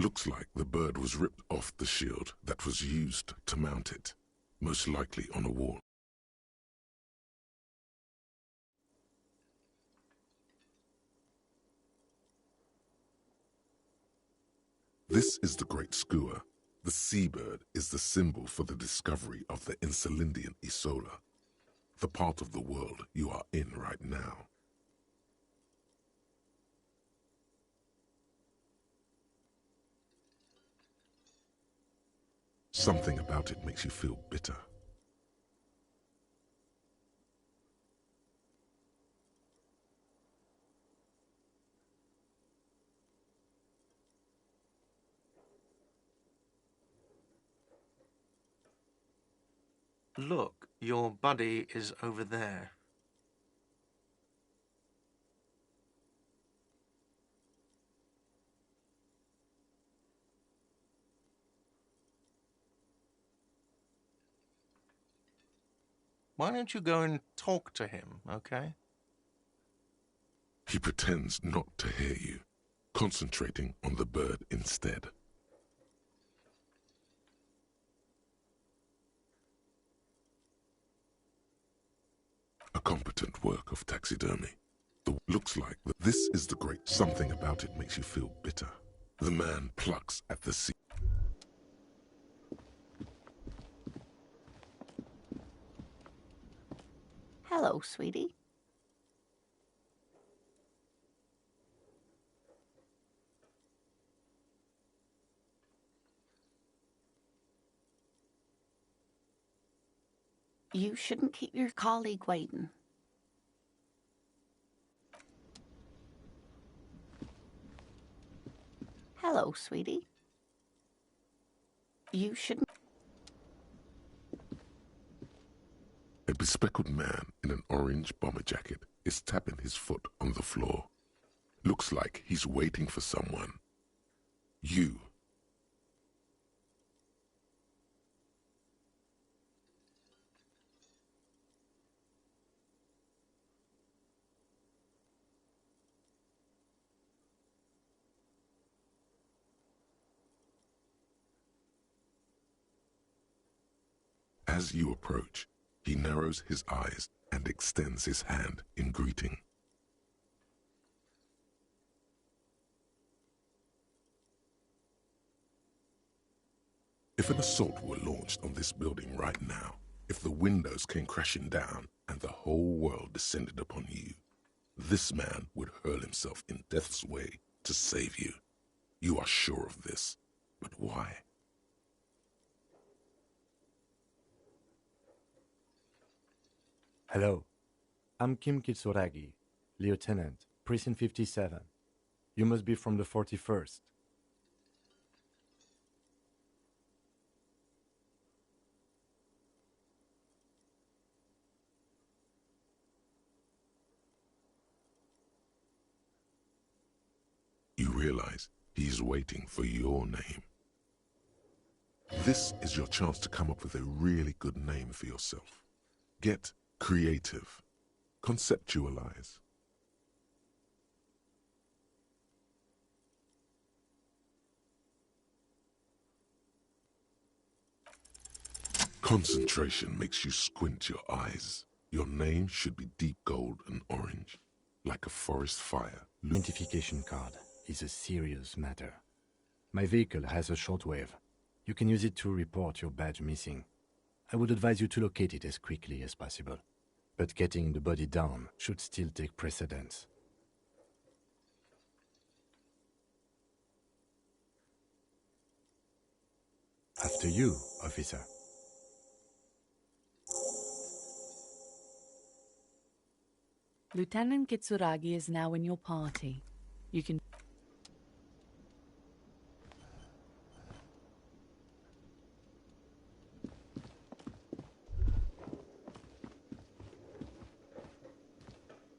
Looks like the bird was ripped off the shield that was used to mount it, most likely on a wall. This is the great skua. The seabird is the symbol for the discovery of the Insulindian Isola, the part of the world you are in right now. Something about it makes you feel bitter. Look, your buddy is over there. Why don't you go and talk to him, okay? He pretends not to hear you, concentrating on the bird instead. A competent work of taxidermy. Looks like this is the great. Something about it makes you feel bitter. The man plucks at the sea. Hello, sweetie. You shouldn't keep your colleague waiting. Hello, sweetie. You shouldn't... A bespectacled man in an orange bomber jacket is tapping his foot on the floor. Looks like he's waiting for someone. You. As you approach, he narrows his eyes and extends his hand in greeting. If an assault were launched on this building right now, if the windows came crashing down and the whole world descended upon you, this man would hurl himself in death's way to save you. You are sure of this, but why? Hello, I'm Kim Kitsuragi, Lieutenant, Precinct 57. You must be from the 41st. You realize he's waiting for your name. This is your chance to come up with a really good name for yourself. Get creative. Conceptualize. Concentration makes you squint your eyes. Your name should be deep gold and orange, like a forest fire. Identification card is a serious matter. My vehicle has a shortwave. You can use it to report your badge missing. I would advise you to locate it as quickly as possible. But getting the body down should still take precedence. After you, officer. Lieutenant Kitsuragi is now in your party. You can...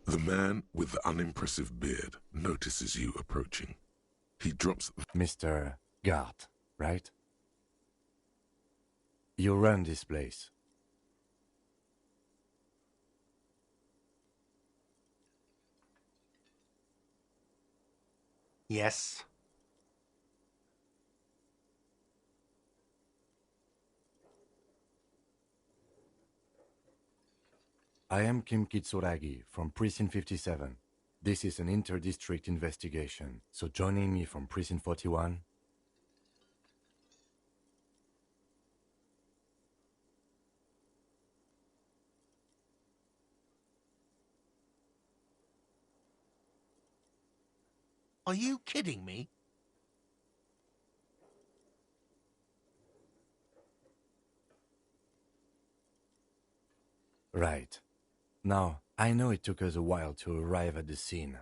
The man with the unimpressive beard notices you approaching. He drops... Mr. Gart, right? You run this place. Yes. I am Kim Kitsuragi from Precinct 57. This is an inter-district investigation, so joining me from Precinct 41... Are you kidding me? Right. Now, I know it took us a while to arrive at the scene.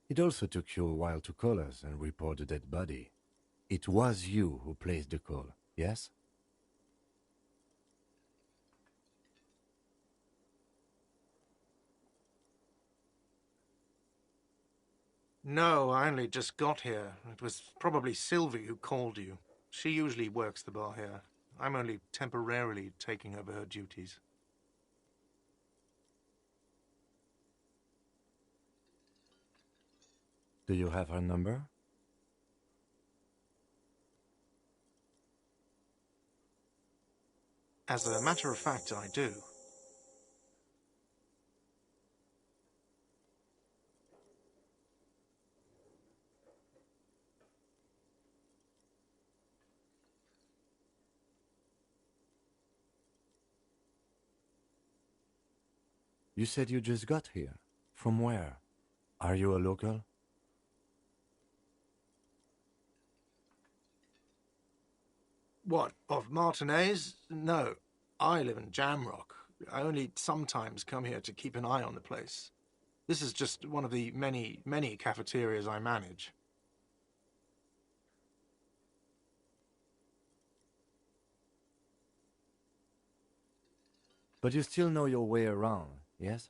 It also took you a while to call us and report the dead body. It was you who placed the call, yes? No, I only just got here. It was probably Sylvie who called you. She usually works the bar here. I'm only temporarily taking over her duties. Do you have her number? As a matter of fact, I do. You said you just got here. From where? Are you a local? What, of Martinez? No, I live in Jamrock. I only sometimes come here to keep an eye on the place. This is just one of the many, many cafeterias I manage. But you still know your way around, yes?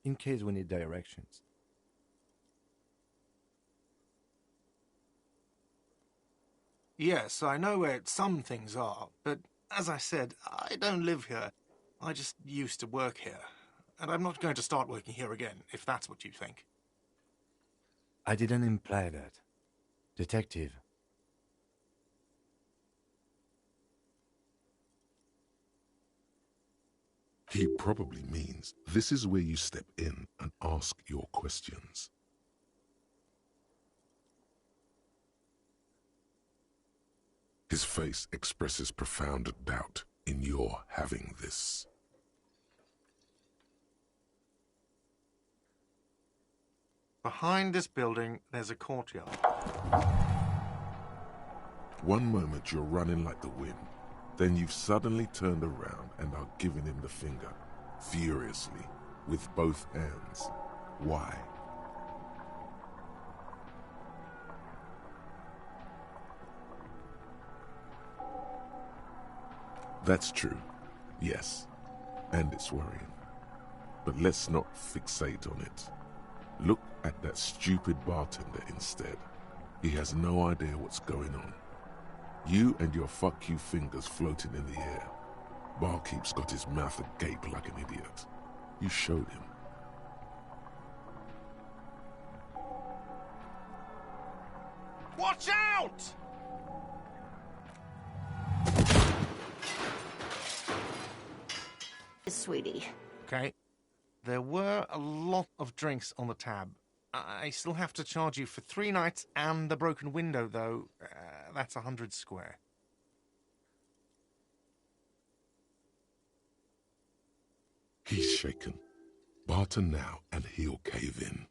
In case we need directions. Yes, I know where some things are, but as I said, I don't live here. I just used to work here. And I'm not going to start working here again, if that's what you think. I didn't imply that. Detective. He probably means this is where you step in and ask your questions. His face expresses profound doubt in your having this. Behind this building, there's a courtyard. One moment you're running like the wind, then you've suddenly turned around and are giving him the finger, furiously, with both hands. Why? That's true, yes, and it's worrying. But let's not fixate on it. Look at that stupid bartender instead. He has no idea what's going on. You and your fuck you fingers floating in the air. Barkeep's got his mouth agape like an idiot. You showed him. Watch out! Sweetie. Okay. There were a lot of drinks on the tab. I still have to charge you for 3 nights and the broken window, though. That's 100 square. He's shaken. Barter now and he'll cave in.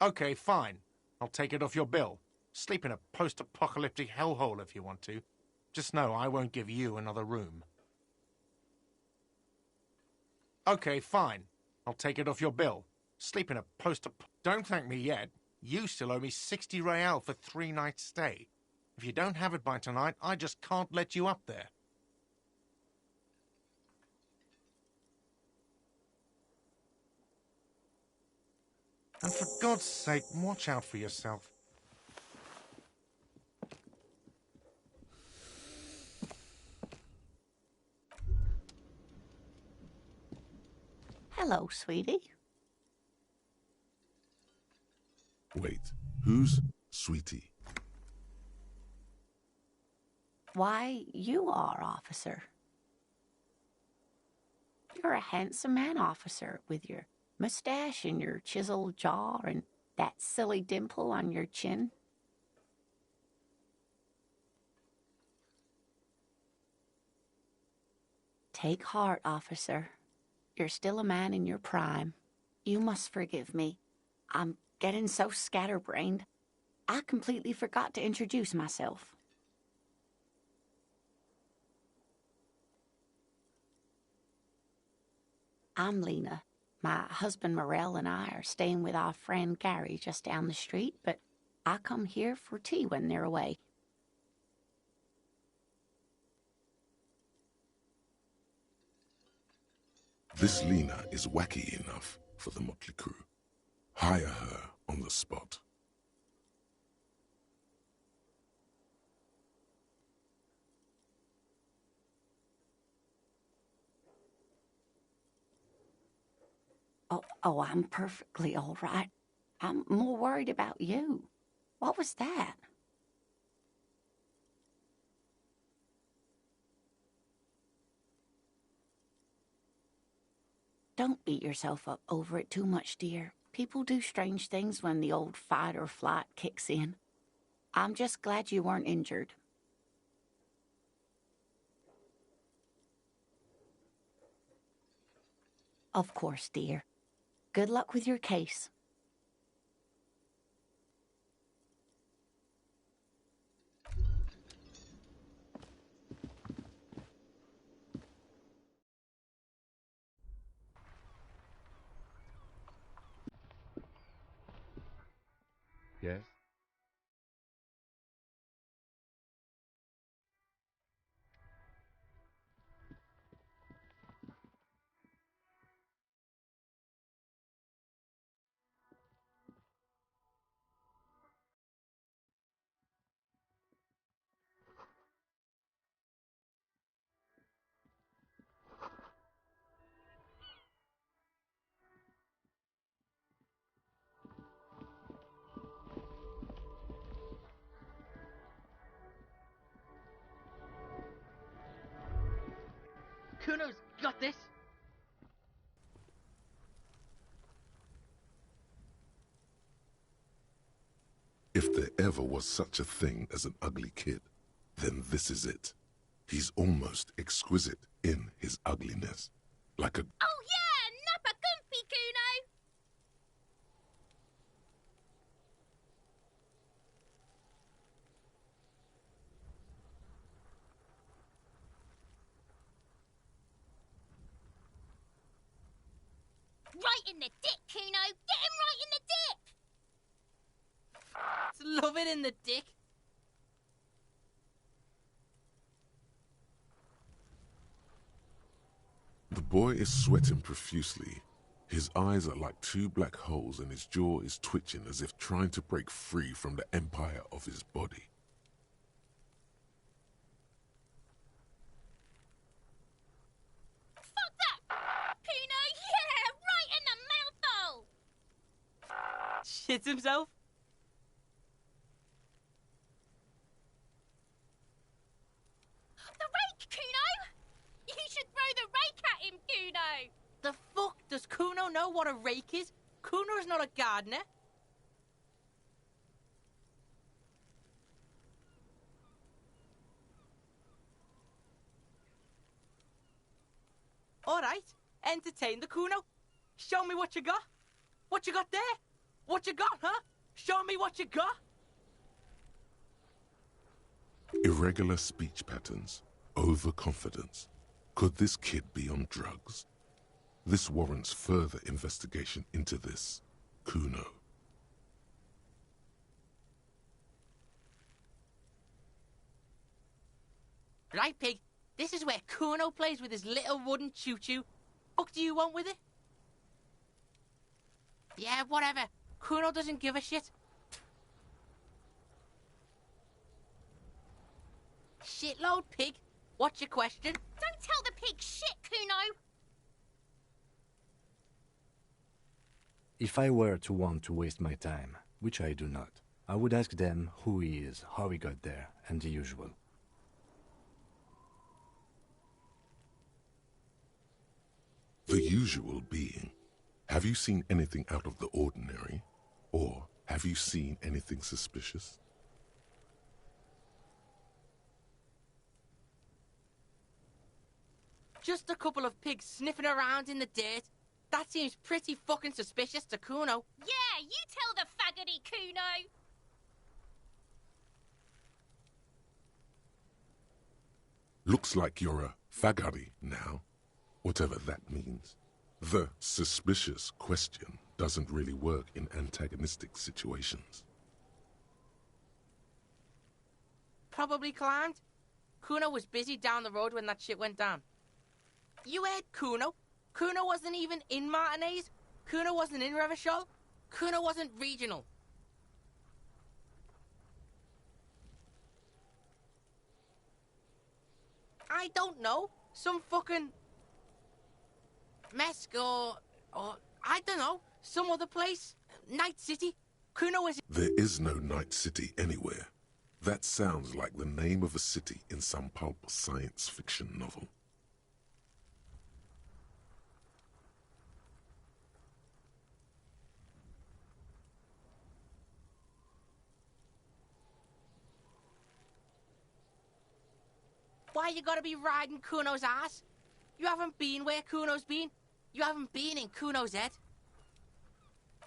Okay, fine. I'll take it off your bill. Sleep in a post-apocalyptic hellhole if you want to. Just know I won't give you another room. Okay, fine. I'll take it off your bill. Sleep in a Don't thank me yet. You still owe me 60 real for 3 nights stay. If you don't have it by tonight, I just can't let you up there. And for God's sake, watch out for yourself. Hello, sweetie. Wait, who's Sweetie? Why, you are, officer. You're a handsome man, officer, with your mustache and your chiseled jaw and that silly dimple on your chin. Take heart, officer. You're still a man in your prime. You must forgive me. I'm getting so scatterbrained. I completely forgot to introduce myself. I'm Lena. My husband Morel and I are staying with our friend Gary just down the street, but I come here for tea when they're away. This Lena is wacky enough for the motley crew. Hire her on the spot. Oh, I'm perfectly all right. I'm more worried about you. What was that? Don't beat yourself up over it too much, dear. People do strange things when the old fight or flight kicks in. I'm just glad you weren't injured. Of course, dear. Good luck with your case. Yes? Kuno's got this. If there ever was such a thing as an ugly kid, then this is it. He's almost exquisite in his ugliness. Like a... Oh yeah, nappa gumpy, Kuno! Right in the dick, Kuno! Get him right in the dick! Love it in the dick. The boy is sweating profusely. His eyes are like two black holes and his jaw is twitching as if trying to break free from the empire of his body. Fuck that! Kuno, yeah! Right in the mouthhole! Shits himself. The rake, Kuno! You should throw the rake at him, Kuno! The fuck? Does Kuno know what a rake is? Kuno's not a gardener. Alright, entertain the Kuno. Show me what you got. What you got there? What you got, huh? Show me what you got. Irregular speech patterns, overconfidence. Could this kid be on drugs? This warrants further investigation into this Kuno. Right, pig. This is where Kuno plays with his little wooden choo-choo. Fuck do you want with it? Yeah, whatever. Kuno doesn't give a shit. Shitload, pig. What's your question? Don't tell the pig shit, Kuno! If I were to want to waste my time, which I do not, I would ask them who he is, how he got there, and the usual. The usual being. Have you seen anything out of the ordinary? Or have you seen anything suspicious? Just a couple of pigs sniffing around in the dirt. That seems pretty fucking suspicious to Kuno. Yeah, you tell the faggoty, Kuno. Looks like you're a faggoty now, whatever that means. The suspicious question doesn't really work in antagonistic situations. Probably climbed. Kuno was busy down the road when that shit went down. You heard Kuno. Kuno wasn't even in Martinez. Kuno wasn't in Revachol. Kuno wasn't regional. I don't know. Some fucking Mesk or I don't know. Some other place. Night City. Kuno was... There is no Night City anywhere. That sounds like the name of a city in some pulp science fiction novel. Why you gotta be riding Kuno's ass? You haven't been where Kuno's been. You haven't been in Kuno's head.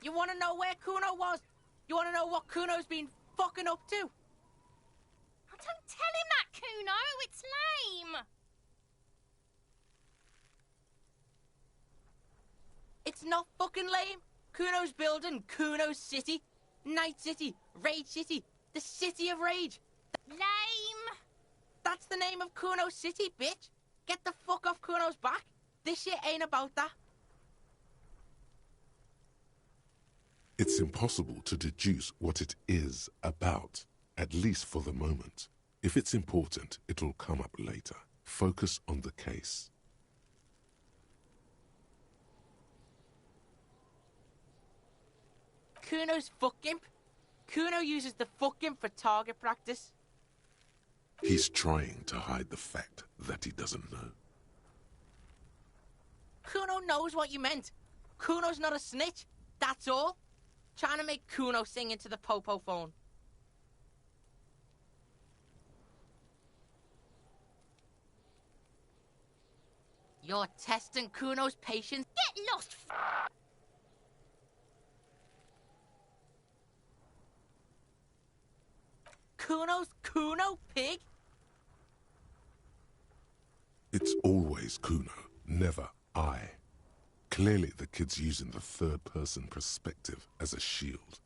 You wanna know where Kuno was? You wanna know what Kuno's been fucking up to? Oh, don't tell him that, Kuno. It's lame. It's not fucking lame. Kuno's building Kuno's City. Night City. Rage City. The City of Rage. Lame. That's the name of Kuno's City, bitch. Get the fuck off Kuno's back. This shit ain't about that. It's impossible to deduce what it is about, at least for the moment. If it's important, it'll come up later. Focus on the case. Kuno's fuck imp. Kuno uses the fuck imp for target practice. He's trying to hide the fact that he doesn't know. Kuno knows what you meant. Kuno's not a snitch. That's all. Trying to make Kuno sing into the popo phone. You're testing Kuno's patience. Get lost. Kuno's Kuno, pig? It's always Kuno, never I. Clearly the kid's using the third-person perspective as a shield.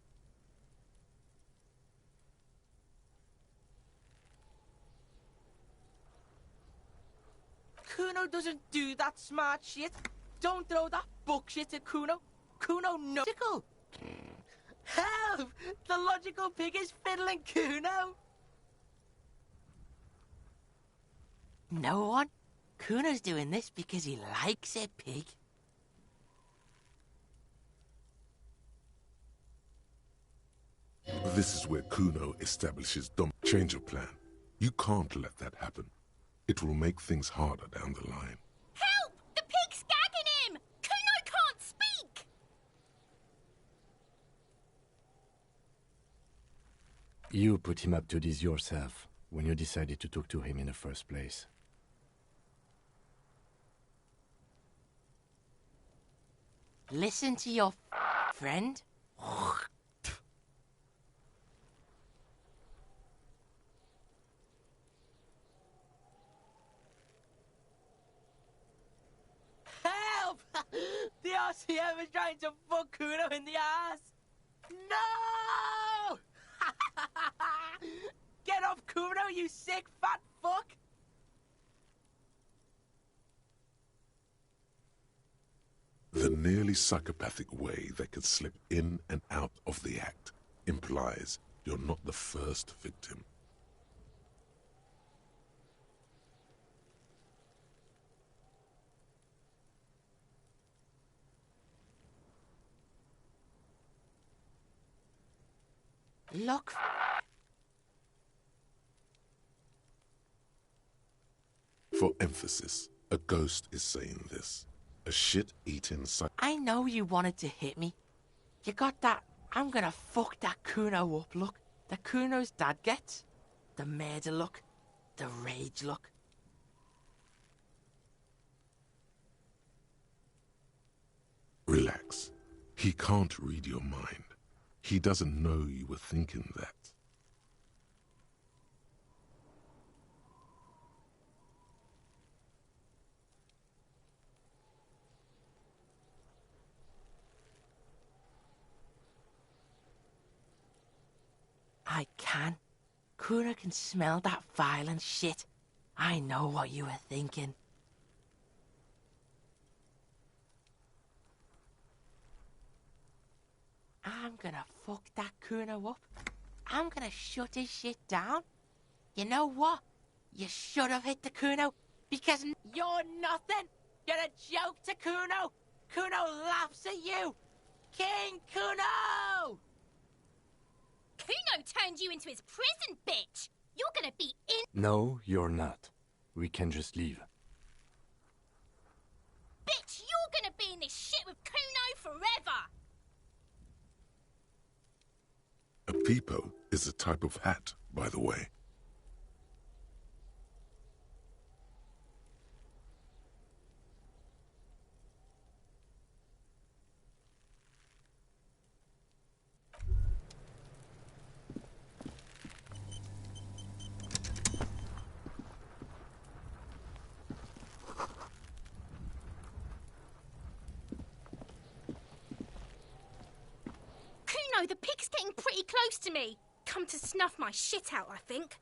Kuno doesn't do that smart shit. Don't throw that bullshit at Kuno. Kuno logical. Help! The logical pig is fiddling Kuno. No one. Kuno's doing this because he likes it, pig. This is where Kuno establishes change of plan. You can't let that happen. It will make things harder down the line. Help! The pig's gagging him! Kuno can't speak! You put him up to this yourself when you decided to talk to him in the first place. Listen to your friend. Help! The RCM is trying to fuck Kuno in the ass. No! Get off Kuno, you sick fat fuck! The nearly psychopathic way they could slip in and out of the act implies you're not the first victim. Look. For emphasis, a ghost is saying this. A shit-eating I know you wanted to hit me. You got that I'm gonna fuck that Kuno up look that Kuno's dad gets. The murder look. The rage look. Relax. He can't read your mind. He doesn't know you were thinking that. I can. Kuno can smell that violent shit. I know what you were thinking. I'm gonna fuck that Kuno up. I'm gonna shut his shit down. You know what? You should have hit the Kuno, because you're nothing. You're a joke to Kuno. Kuno laughs at you. King Kuno! Kuno turned you into his prison, bitch! You're gonna be in— No, you're not. We can just leave. Bitch, you're gonna be in this shit with Kuno forever! A peepo is a type of hat, by the way. Kuno, the pig's getting pretty close to me. Come to snuff my shit out, I think.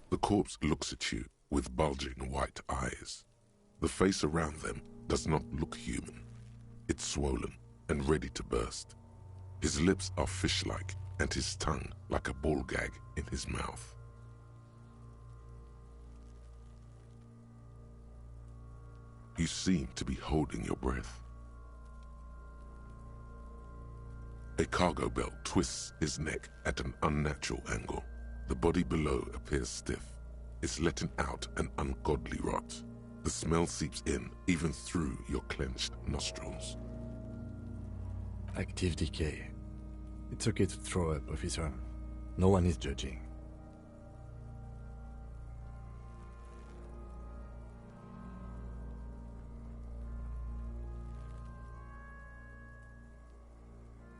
The corpse looks at you with bulging white eyes. The face around them does not look human. It's swollen and ready to burst. His lips are fish-like and his tongue like a ball gag in his mouth. You seem to be holding your breath. A cargo belt twists his neck at an unnatural angle. The body below appears stiff. It's letting out an ungodly rot. The smell seeps in, even through your clenched nostrils. Active decay. It's okay to throw up, officer. No one is judging.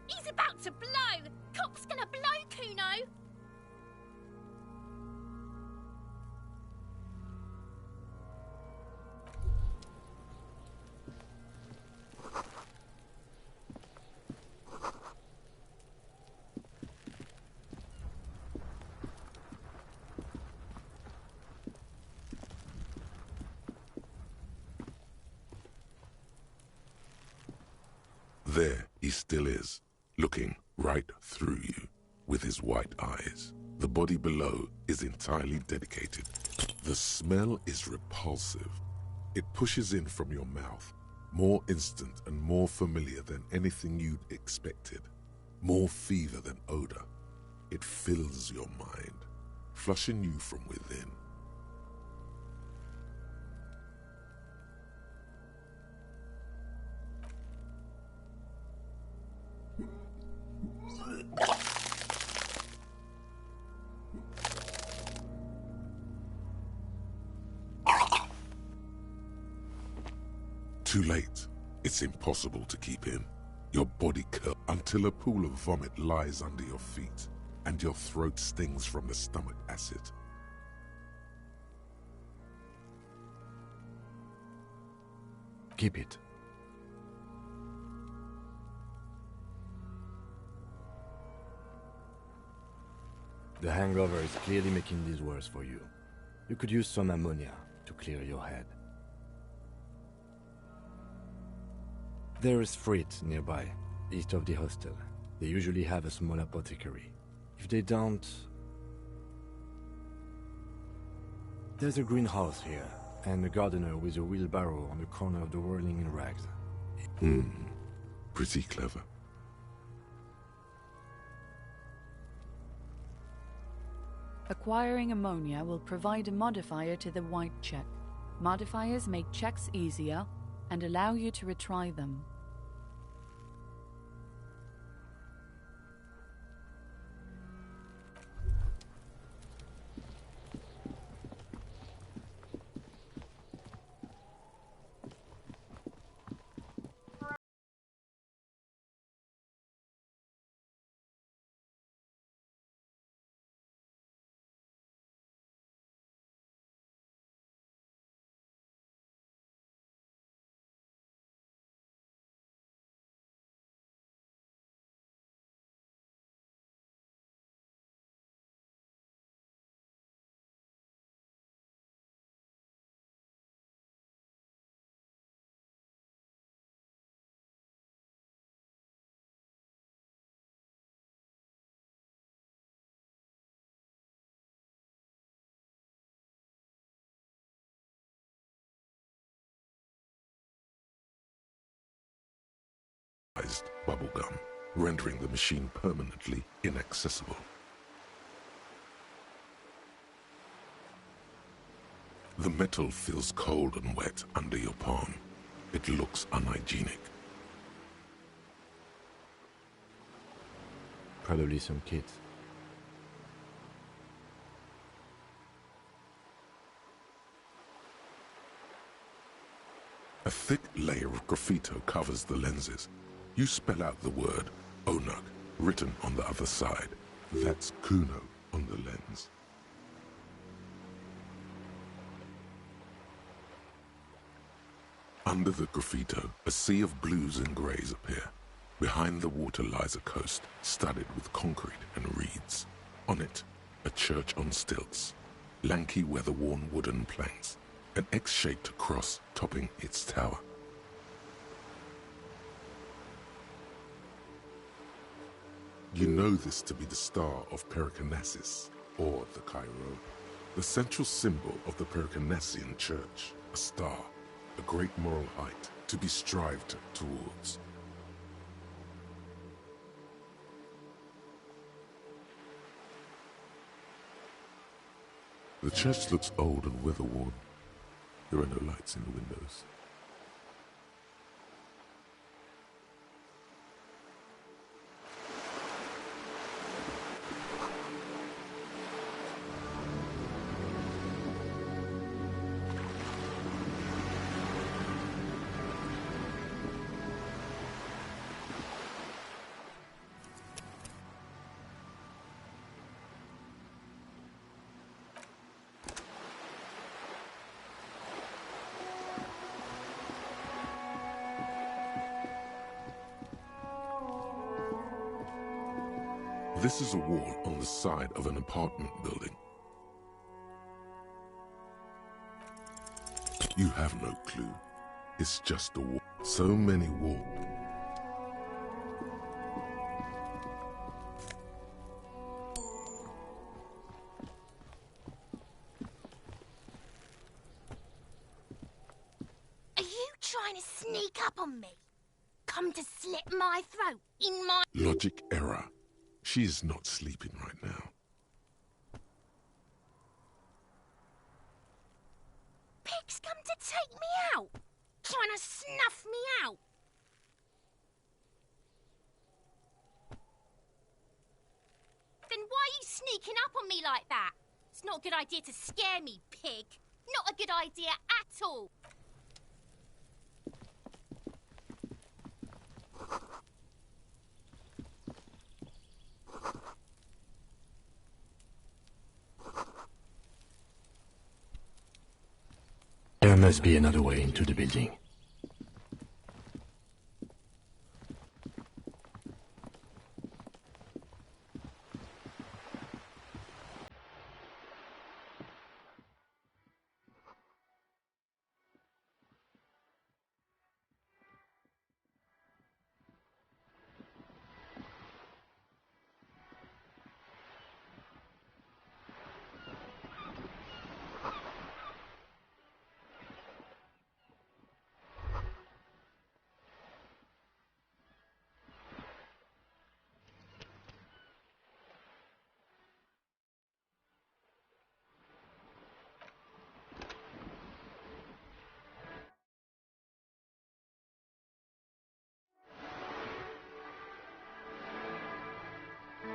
He's about to blow! Cop's gonna blow, Kuno! There he still is, looking right through you with his white eyes. The body below is entirely dedicated. The smell is repulsive. It pushes in from your mouth, more instant and more familiar than anything you'd expected. More fever than odor. It fills your mind, flushing you from within. Too late. It's impossible to keep in. Your body curls until a pool of vomit lies under your feet, and your throat stings from the stomach acid. Keep it. The hangover is clearly making this worse for you. You could use some ammonia to clear your head. There is Frit nearby, east of the hostel. They usually have a small apothecary. If they don't... There's a greenhouse here, and a gardener with a wheelbarrow on the corner of the whirling rags. pretty clever. Acquiring ammonia will provide a modifier to the white check. Modifiers make checks easier and allow you to retry them. Bubblegum, rendering the machine permanently inaccessible. The metal feels cold and wet under your palm. It looks unhygienic. Probably some kids. A thick layer of graffito covers the lenses. You spell out the word Onuk written on the other side. That's Kuno on the lens. Under the graffito, a sea of blues and greys appear. Behind the water lies a coast studded with concrete and reeds. On it, a church on stilts, lanky weather-worn wooden planks, an X-shaped cross topping its tower. You know this to be the star of Pericarnassus, or the Cairo, the central symbol of the Pericarnassian church, a star, a great moral height to be strived towards. The church looks old and weather-worn. There are no lights in the windows. This is a wall on the side of an apartment building. You have no clue. It's just a wall. So many walls. Are you trying to sneak up on me? Come to slit my throat in my... Logic error. She is not sleeping right now. Pigs come to take me out, trying to snuff me out. Then why are you sneaking up on me like that? It's not a good idea to scare me, pig. Not a good idea at all. There must be another way into the building.